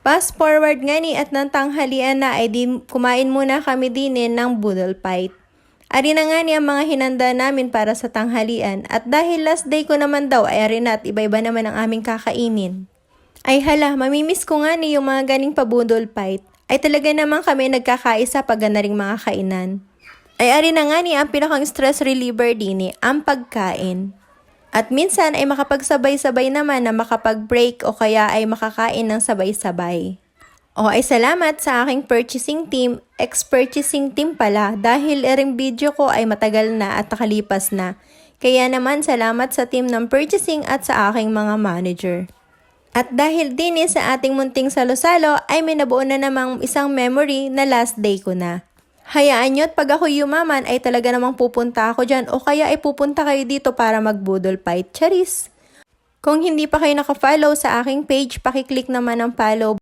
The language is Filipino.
Fast forward nga ni at ng tanghalian na ay di kumain muna kami din ng budol fight. Ari na nga ni ang mga hinanda namin para sa tanghalian at dahil last day ko naman daw ay ari na at iba-iba naman ang aming kakainin. Ay hala, mamimiss ko nga ni yung mga ganing pabudol fight. Ay talaga naman kami nagkakaisa pag na ring mga kainan. Ay ari na nga ni ang pinakang stress reliever din ang pagkain. At minsan ay makapagsabay-sabay naman na makapag-break o kaya ay makakain ng sabay-sabay. O ay salamat sa aking purchasing team, ex-purchasing team pala dahil ering video ko ay matagal na at nakalipas na. Kaya naman salamat sa team ng purchasing at sa aking mga manager. At dahil din sa ating munting salo-salo ay may nabuo na namang isang memory na last day ko na. Hayaan nyo at pag ako yumaman ay talaga namang pupunta ako dyan o kaya ay pupunta kayo dito para magbudol fight. Charis! Kung hindi pa kayo naka-follow sa aking page, pakiclick naman ang follow